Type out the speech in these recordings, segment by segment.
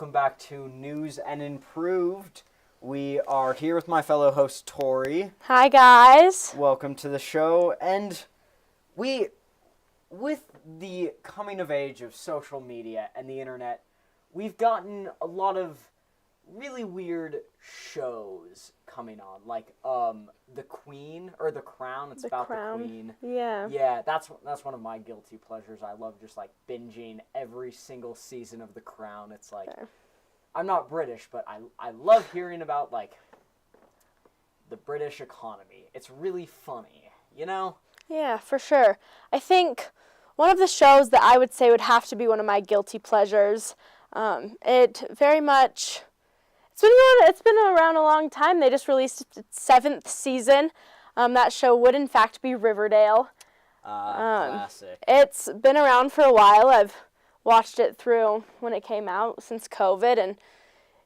welcome back to News and Improved. We are here with my fellow host, Tori. Hi, guys. Welcome to the show. And with the coming of age of social media and the internet, we've gotten a lot of really weird shows coming on, like The Queen, or The Crown. It's about Crown. the Queen. Yeah. Yeah, that's one of my guilty pleasures. I love just like binging every single season of The Crown. It's like, Fair. I'm not British, but I love hearing about like the British economy. It's really funny, you know? Yeah, for sure. I think one of the shows that I would say would have to be one of my guilty pleasures. It very much. It's been around a long time. They just released its 7th season. That show would, in fact, be Riverdale. Classic. It's been around for a while. I've watched it through when it came out since COVID. And,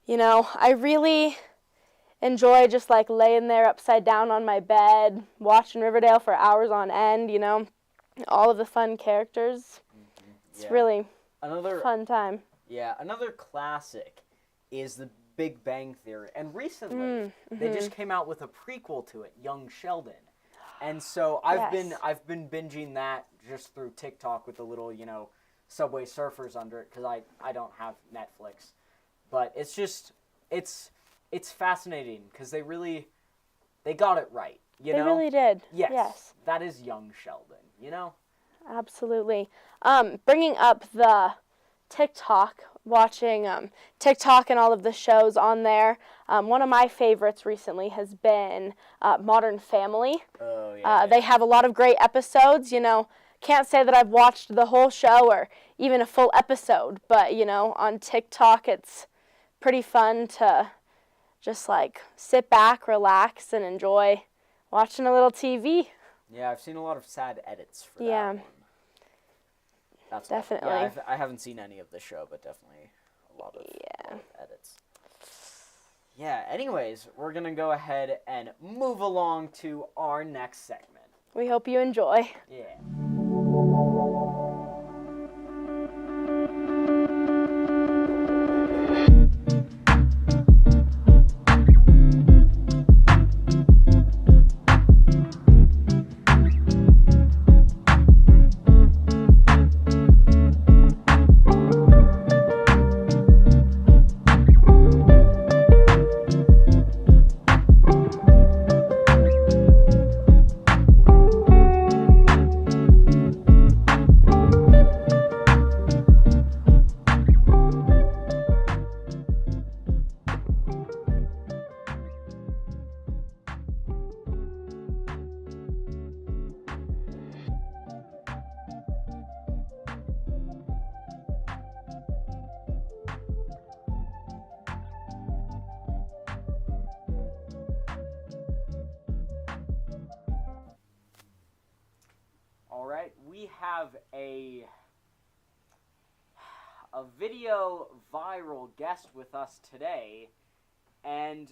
I really enjoy just, like, laying there upside down on my bed, watching Riverdale for hours on end, all of the fun characters. Mm-hmm. It's really another fun time. Yeah, another classic is The Big Bang Theory. And recently, they just came out with a prequel to it, Young Sheldon. And so I've been binging that just through TikTok with the little, Subway Surfers under it, because I don't have Netflix. But it's just, it's fascinating, because they got it right, They really did. Yes. That is Young Sheldon, Absolutely. Bringing up the TikTok, watching TikTok and all of the shows on there. One of my favorites recently has been Modern Family. Oh, yeah. They have a lot of great episodes, Can't say that I've watched the whole show or even a full episode, but, on TikTok it's pretty fun to just, like, sit back, relax, and enjoy watching a little TV. Yeah, I've seen a lot of sad edits for that one. That's definitely. Yeah, I haven't seen any of the show, but definitely a lot of edits. Yeah, anyways, we're going to go ahead and move along to our next segment. We hope you enjoy. Yeah. Alright, we have a video viral guest with us today, and,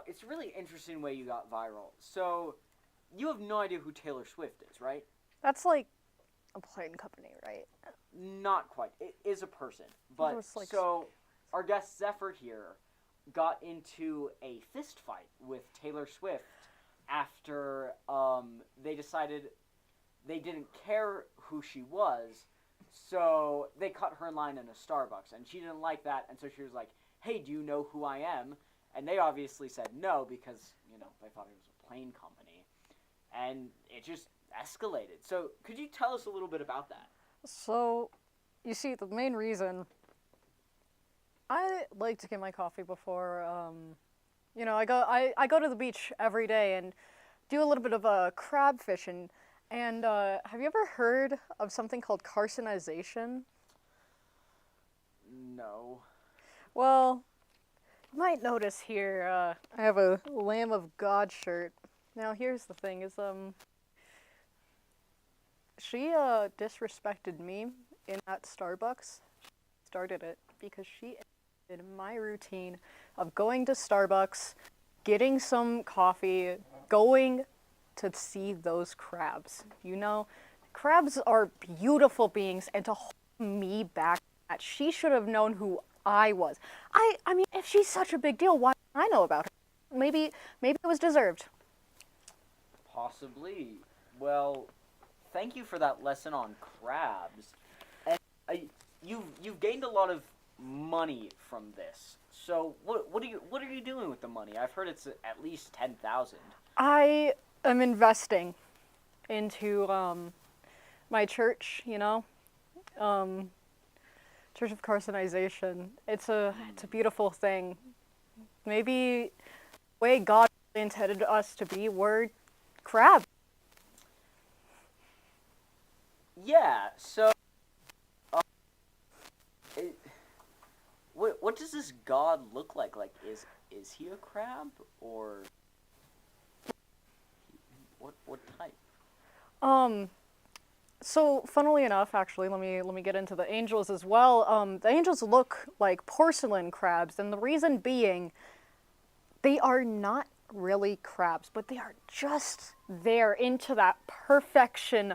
it's a really interesting way you got viral. So, you have no idea who Taylor Swift is, right? That's like a plane company, right? Not quite. It is a person. But, so, our guest Zephyr here got into a fist fight with Taylor Swift after they decided they didn't care who she was, so they cut her in line in a Starbucks, and she didn't like that, and so she was like, hey, do you know who I am? And they obviously said no, because, they thought it was a plane company, and it just escalated. So, could you tell us a little bit about that? So, you see, the main reason I like to get my coffee before, I go to the beach every day and do a little bit of crab fishing. And have you ever heard of something called carcinization? No. Well, you might notice here, I have a Lamb of God shirt. Now, here's the thing, is, she disrespected me in that Starbucks. Started it because she did my routine of going to Starbucks, getting some coffee, going to see those crabs. Crabs are beautiful beings, and to hold me back, she should have known who I was. I mean, if she's such a big deal, why don't I know about her? Maybe it was deserved. Possibly. Well, thank you for that lesson on crabs. And you've gained a lot of money from this. So what are you doing with the money? I've heard it's at least 10,000. I am investing into my church, you know, Church of Carcinization. It's a beautiful thing. Maybe the way God intended us to be, we're crabs. Yeah. So, what does this God look like? Like, is he a crab or what type? So funnily enough, actually, let me get into the angels as well. The angels look like porcelain crabs, and the reason being, they are not really crabs, but they are just there into that perfection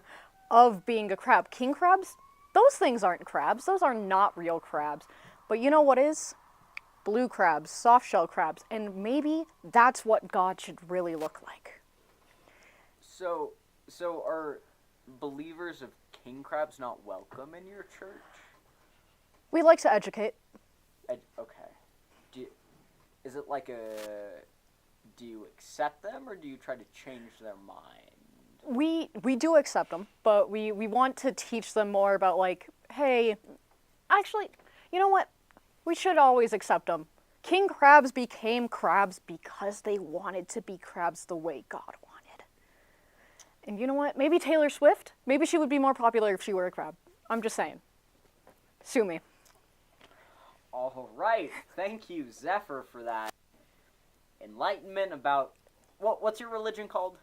of being a crab. King crabs, those things aren't crabs. Those are not real crabs. But you know what is? Blue crabs, soft shell crabs, and maybe that's what God should really look like. So are believers of king crabs not welcome in your church? We like to educate. Okay. Is it like do you accept them or do you try to change their mind? We do accept them, but we want to teach them more about, like, hey, actually, you know what? We should always accept them. King crabs became crabs because they wanted to be crabs the way God wanted. And you know what? Maybe Taylor Swift, maybe she would be more popular if she were a crab. I'm just saying. Sue me. All right. Thank you, Zephyr, for that enlightenment about what's your religion called?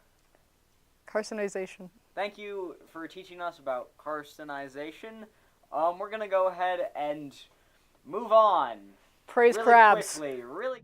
Carcinization. Thank you for teaching us about carcinization. We're going to go ahead and move on. Praise really crabs. Quickly, really.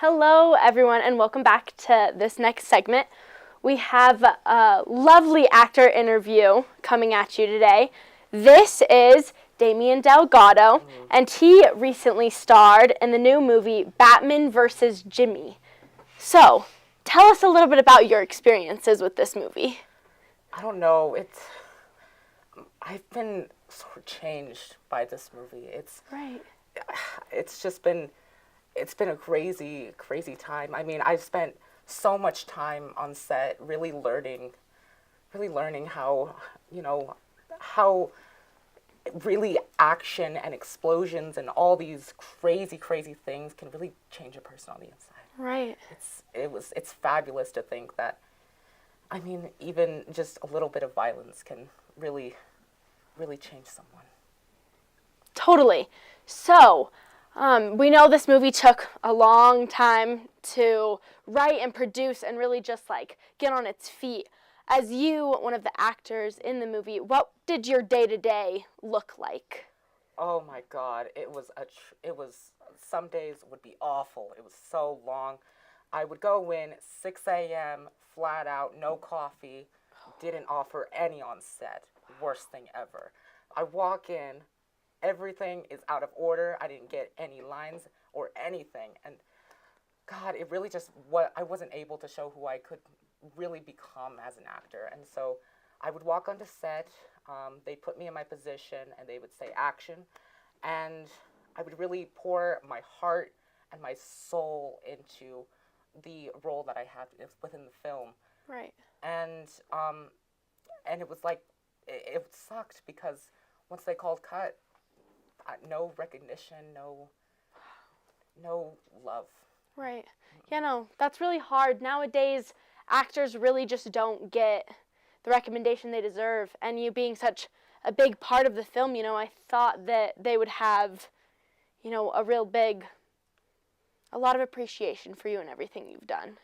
Hello, everyone, and welcome back to this next segment. We have a lovely actor interview coming at you today. This is Damien Delgado, and he recently starred in the new movie Batman vs. Jimmy. So, tell us a little bit about your experiences with this movie. I don't know. I've been sort of changed by this movie. It's just been a crazy, crazy time. I mean, I've spent so much time on set really learning how, how really action and explosions and all these crazy, crazy things can really change a person on the inside. Right. It's fabulous to think that, I mean, even just a little bit of violence can really, really change someone. Totally. So, We know this movie took a long time to write and produce and really just like get on its feet. As you, one of the actors in the movie, what did your day-to-day look like? Oh my God, it was some days would be awful. It was so long. I would go in 6 a.m. flat out, no coffee, didn't offer any on set. Worst thing ever. I walk in, everything is out of order. I didn't get any lines or anything. And God, it really just, I wasn't able to show who I could really become as an actor. And so I would walk onto set, they'd put me in my position, and they would say action. And I would really pour my heart and my soul into the role that I had within the film. Right. And it was like, it sucked because once they called cut, no recognition, no love. Right. Yeah, no, that's really hard. Nowadays, actors really just don't get the recommendation they deserve. And you being such a big part of the film, you know, I thought that they would have, you know, a lot of appreciation for you and everything you've done.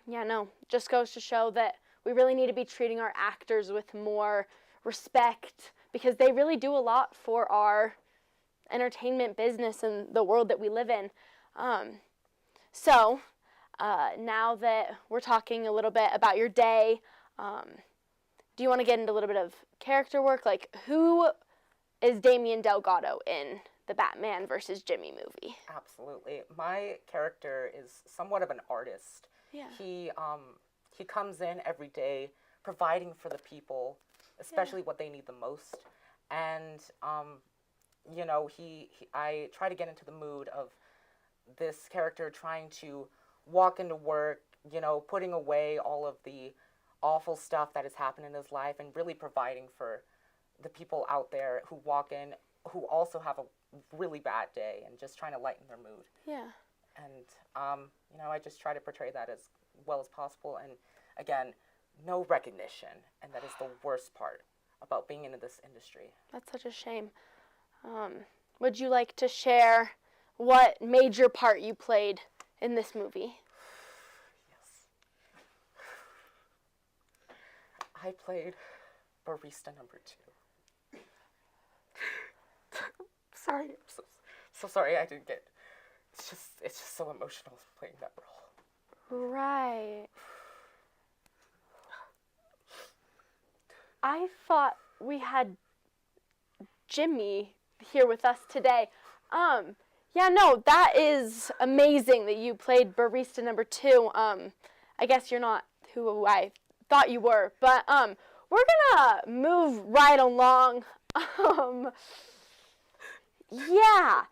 Yeah, no, just goes to show that we really need to be treating our actors with more respect because they really do a lot for our entertainment business and the world that we live in. So now that we're talking a little bit about your day, do you want to get into a little bit of character work? Like, who is Damien Delgado in the Batman versus Jimmy movie? Absolutely. My character is somewhat of an artist. Yeah. He comes in every day providing for the people, especially what they need the most. And, you know, I try to get into the mood of this character trying to walk into work, you know, putting away all of the awful stuff that has happened in his life and really providing for the people out there who walk in who also have a really bad day and just trying to lighten their mood. Yeah. And, you know, I just try to portray that as well as possible. And again, no recognition. And that is the worst part about being in this industry. That's such a shame. Would you like to share what major part you played in this movie? Yes. I played barista number 2. Sorry, I'm so sorry I didn't get. It's just so emotional playing that role. Right. I thought we had Jimmy here with us today. Yeah, no, that is amazing that you played barista number 2. I guess you're not who I thought you were, but we're gonna move right along. Yeah.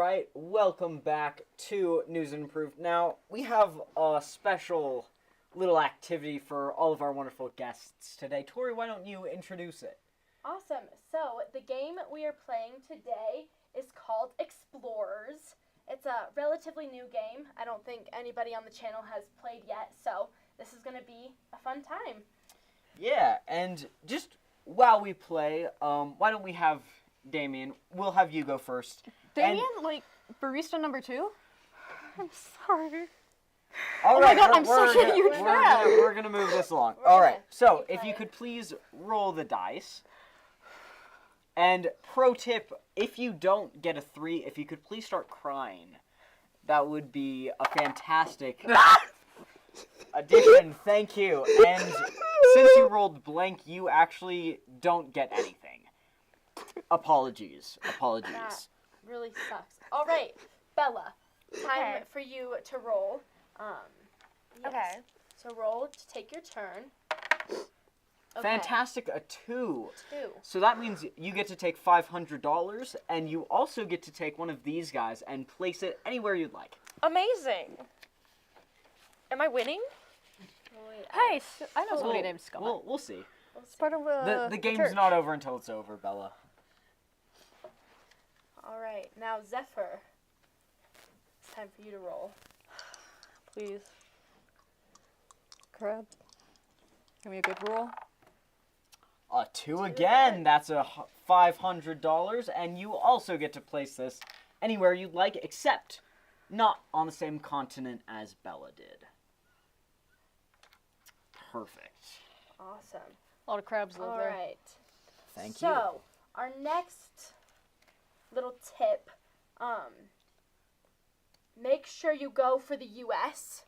right, welcome back to News and Improved. Now, we have a special little activity for all of our wonderful guests today. Tori, why don't you introduce it? Awesome. So, the game we are playing today is called Explorers. It's a relatively new game. I don't think anybody on the channel has played yet, so this is going to be a fun time. Yeah, and just while we play, why don't we have Damien? We'll have you go first. Damien, like, barista number 2? I'm sorry. All right, my God, I'm so kidding you. We're gonna move this along. All right, so if you could please roll the dice. And pro tip, if you don't get a 3, if you could please start crying, that would be a fantastic addition. Thank you. And since you rolled blank, you actually don't get anything. Apologies. That really sucks. All right, Bella, time for you to roll. Yes. Okay. So roll to take your turn. Okay. Fantastic, a 2. 2. So that means you get to take $500, and you also get to take one of these guys and place it anywhere you'd like. Amazing. Am I winning? Hey, I know somebody named Scott. We'll see. It's part of The game's church. not over until it's over, Bella. All right, now Zephyr. It's time for you to roll. Please. Crab. Give me a good roll. A 2 again. That's a $500, and you also get to place this anywhere you'd like, except not on the same continent as Bella did. Perfect. Awesome. A lot of crabs live All there. right. Thank you. So, our next little tip, make sure you go for the U.S.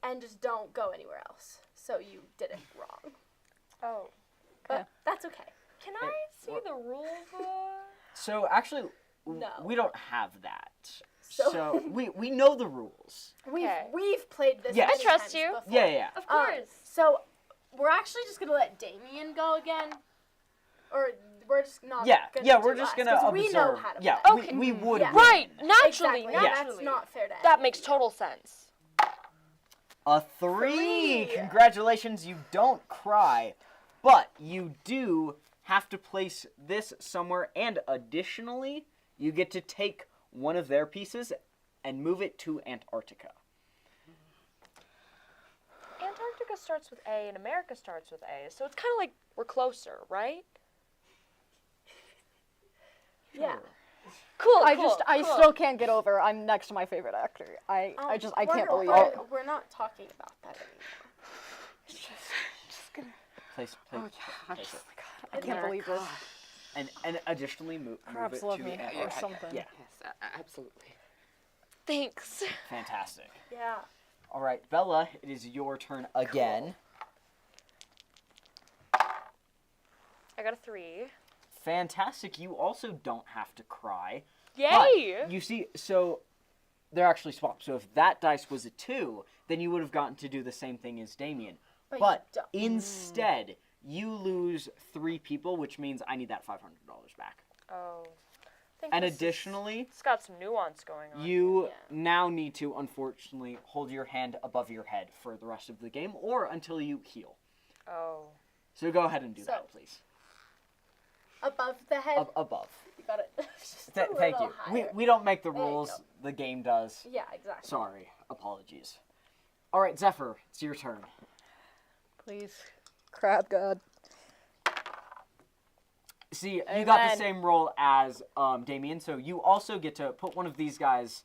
and just don't go anywhere else. So you did it wrong. Oh. But that's okay. Can I see the rule book? So actually, No. we don't have that. So- So we know the rules. We've played this. Yes. many I trust times you. before. Yeah. Of course. So we're actually just gonna let Damien go again, or we're just not. Yeah, gonna we're do just us, gonna 'cause observe. we know how to yeah, play. Okay. we would. Yeah. win. Right. Naturally. Exactly. Naturally. That's not fair to That anyone. makes total sense. A 3. Congratulations, you don't cry, but you do have to place this somewhere, and additionally, you get to take one of their pieces and move it to Antarctica. Antarctica starts with A and America starts with A, so it's kind of like we're closer, right? Yeah. Cool. I still can't get over. I'm next to my favorite actor. I can't believe it. We're not talking about that anymore. Place it. I can't believe this. And additionally, move Crabs it love to me or Antarctica. something. Yeah, Yes, absolutely. Thanks. fantastic. Yeah. All right, Bella, it is your turn again. I got a 3. Fantastic. You also don't have to cry. Yay! But you see, so they're actually swapped. So if that dice was a 2, then you would have gotten to do the same thing as Damien. But you don't. instead, you lose 3 people, which means I need that $500 back. Oh. I think And this is- additionally, it's got some nuance going on. you Yeah. now need to, unfortunately, hold your hand above your head for the rest of the game, or until you heal. Oh. So go ahead and do So- that, please. Above the head. Above. You got it. Just a Thank little you. higher. We don't make the There you rules. go. The game does. Yeah, exactly. Sorry. Apologies. All right, Zephyr, it's your turn. Please. Crab god. See, you got the Amen. same role as Damien, so you also get to put one of these guys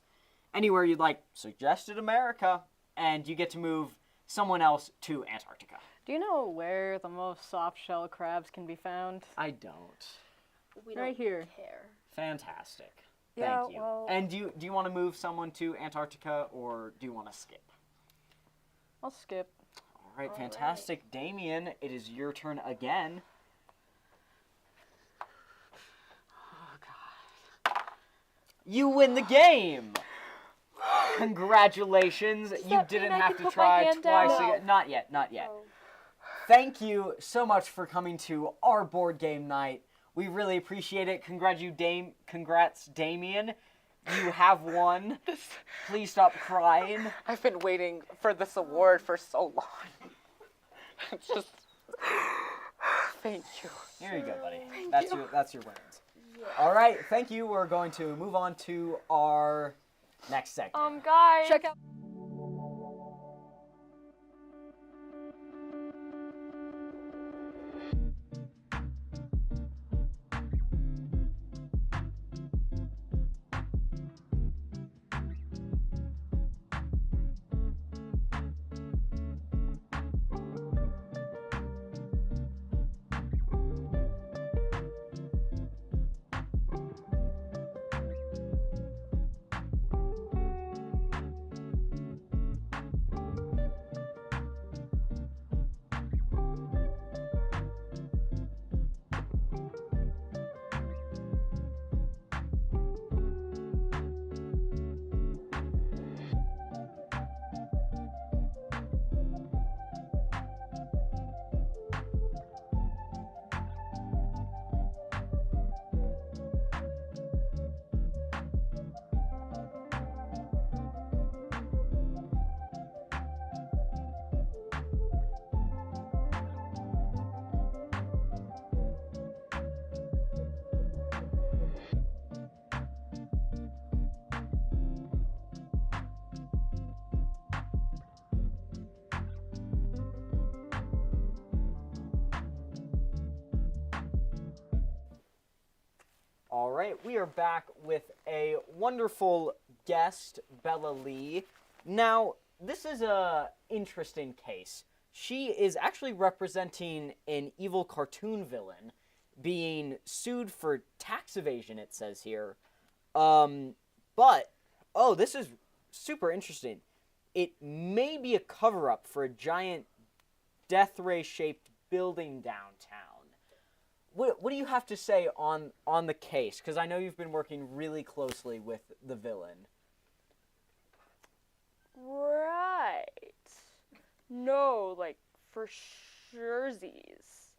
anywhere you'd like. Suggested America, and you get to move someone else to Antarctica. Do you know where the most soft shell crabs can be found? I don't. We Right don't here. care. Fantastic. Yeah, Thank you. well- And do you want to move someone to Antarctica, or do you want to skip? I'll skip. All right, fantastic. Damien, it is your turn again. You win the game! Congratulations. You that didn't mean I have can to put try my hand twice down? again. Not yet, not yet. Oh. Thank you so much for coming to our board game night. We really appreciate it. Congrats, Damien. You have won. Please stop crying. I've been waiting for this award for so long. It's just... Thank you. Here you go, buddy. That's your winnings. Yeah. All right, thank you. We're going to move on to our next segment. Guys. Check out. All right, we are back with a wonderful guest, Bella Lee. Now, this is a interesting case. She is actually representing an evil cartoon villain being sued for tax evasion, it says here. This is super interesting. It may be a cover-up for a giant death ray-shaped building downtown. What do you have to say on the case? Because I know you've been working really closely with the villain. Right. No, like, for surezies.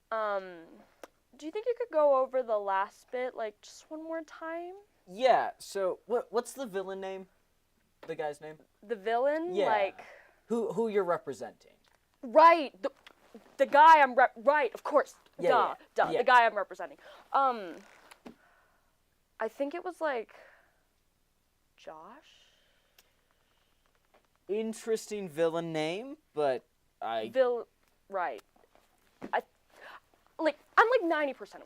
Do you think you could go over the last bit, like, just one more time? Yeah, so what's the villain name? The guy's name? The villain? Yeah. Like... Who you're representing. Right. The guy I'm right, of course. Yeah, Duh. yeah. The guy I'm representing. I think it was like Josh. Interesting villain name, but Right. I'm like 90%.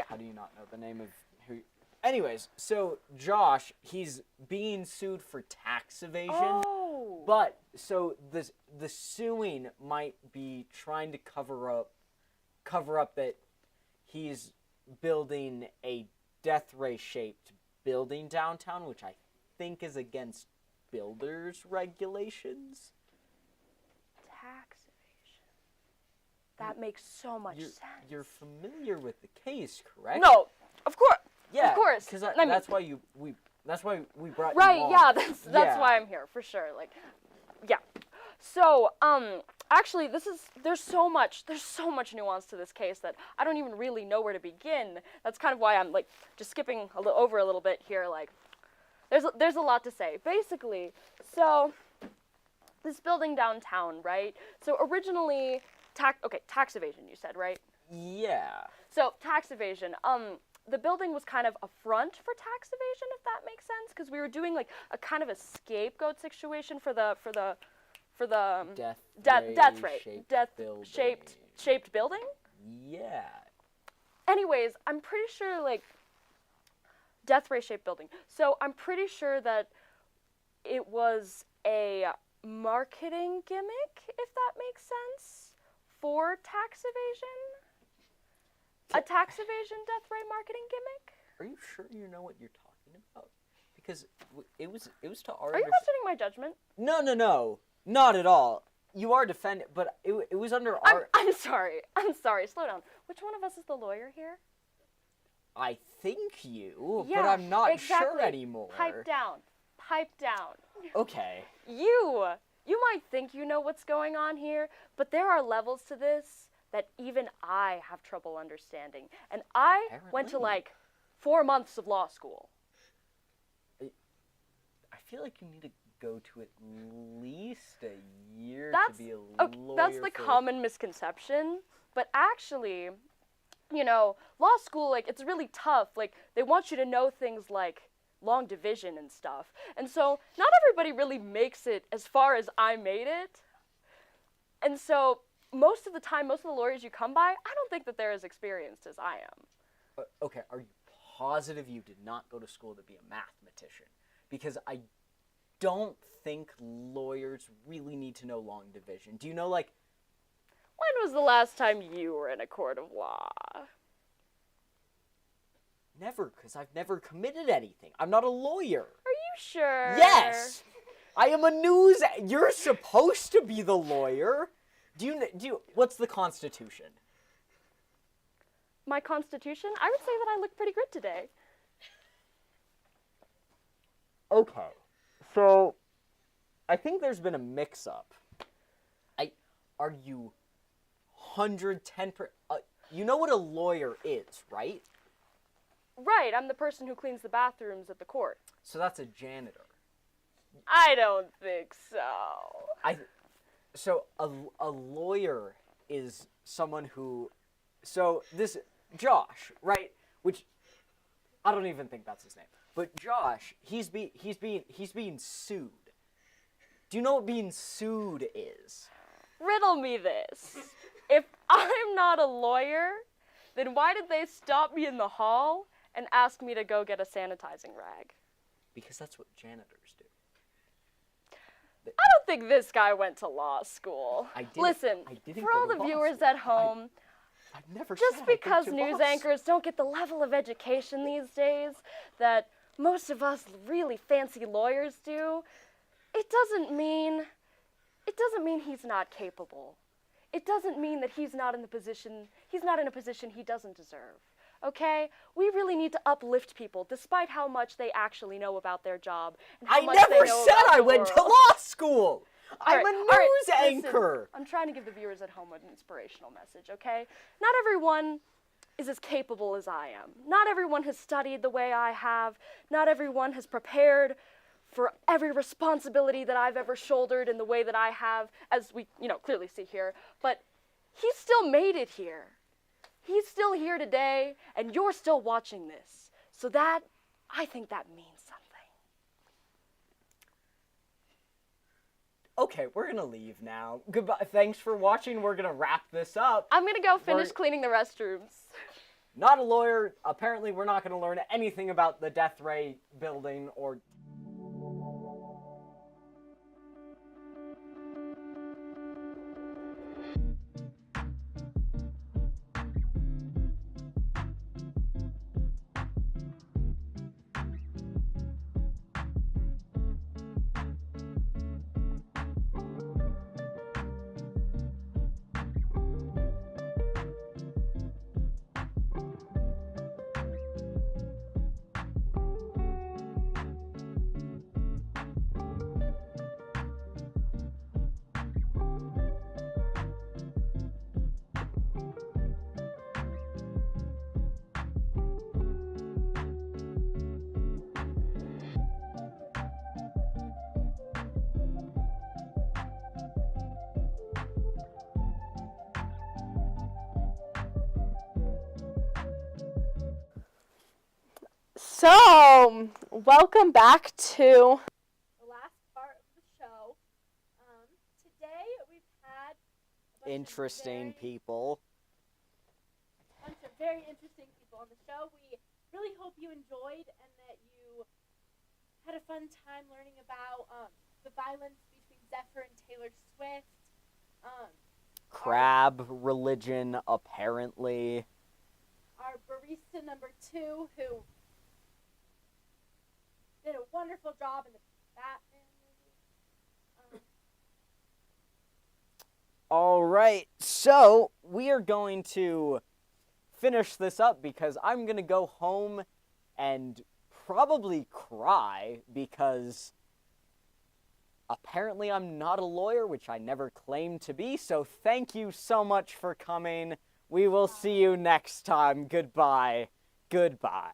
How do you not know the name of who? Anyways, so Josh, he's being sued for tax evasion. Oh. But so the suing might be trying to cover up that he's building a death ray shaped building downtown, which I think is against builders regulations. Tax evasion. That makes so much sense. You're familiar with the case, correct? No, of course. Yeah, of course. Because that's why we brought right, you on. yeah, that's why I'm here, for sure. Like, yeah. So, actually, there's so much nuance to this case that I don't even really know where to begin. That's kind of why I'm, like, just skipping over a little bit here. Like, there's a lot to say. Basically, so, this building downtown, right? So, originally, tax evasion, you said, right? Yeah. So, tax evasion, the building was kind of a front for tax evasion, if that makes sense, because we were doing like a kind of a scapegoat situation for the shaped building. Yeah. Anyways, I'm pretty sure like death ray shaped building. So I'm pretty sure that it was a marketing gimmick, if that makes sense, for tax evasion. A tax evasion death ray marketing gimmick? Are you sure you know what you're talking about? Because it was to our... Are you questioning my judgment? No, not at all. You are defending, but it was under our... I'm sorry. Slow down. Which one of us is the lawyer here? I think you, Yeah, but I'm not exactly. sure anymore. Pipe down. Okay. You might think you know what's going on here, but there are levels to this that even I have trouble understanding. And I went to Apparently. like 4 months of law school. I feel like you need to go to at least a year That's, to be a okay, lawyer. that's the for- common misconception. But actually, you know, law school, like, it's really tough. Like, they want you to know things like long division and stuff. And so, not everybody really makes it as far as I made it. And so, most of the time, most of the lawyers you come by, I don't think that they're as experienced as I am. Okay, are you positive you did not go to school to be a mathematician? Because I don't think lawyers really need to know long division. Do you know, like... When was the last time you were in a court of law? Never, because I've never committed anything. I'm not a lawyer. Are you sure? Yes! I am a news... You're supposed to be the lawyer. Do you... What's the Constitution? My constitution? I would say that I look pretty good today. Okay, so I think there's been a mix-up. Are you 110%... you know what a lawyer is, right? Right, I'm the person who cleans the bathrooms at the court. So that's a janitor. I don't think so. So a lawyer is someone who... So this... Josh, right? Which... I don't even think that's his name. But Josh, he's being sued. Do you know what being sued is? Riddle me this. If I'm not a lawyer, then why did they stop me in the hall and ask me to go get a sanitizing rag? Because that's what janitors do. I don't think this guy went to law school. I didn't- Listen, I didn't for go all to the law viewers school. at home, I've never just said I because went to news law anchors don't get the level of education these days that most of us really fancy lawyers do, it doesn't mean he's not capable. It doesn't mean that he's not in a position he doesn't deserve. Okay? We really need to uplift people despite how much they actually know about their job and how I much never they know said about I the went to world. law school. I'm All a right, news listen, anchor. I'm trying to give the viewers at home an inspirational message, okay? Not everyone is as capable as I am. Not everyone has studied the way I have. Not everyone has prepared for every responsibility that I've ever shouldered in the way that I have, as we, clearly see here. But he still made it here. He's still here today, and you're still watching this. So I think that means something. Okay, we're gonna leave now. Goodbye. Thanks for watching. We're gonna wrap this up. I'm gonna go finish cleaning the restrooms. Not a lawyer. Apparently, we're not gonna learn anything about the Death Ray building or... So, welcome back to the last part of the show. Today we've had a Interesting people. bunch of very interesting people on the show. We really hope you enjoyed and that you had a fun time learning about the violence between Zephyr and Taylor Swift. Crab religion, apparently. Our barista number 2, who did a wonderful job in the Batman movie. All right, so we are going to finish this up because I'm going to go home and probably cry because Apparently I'm not a lawyer, which I never claimed to be, so thank you so much for coming. We will see you next time. Goodbye. Goodbye.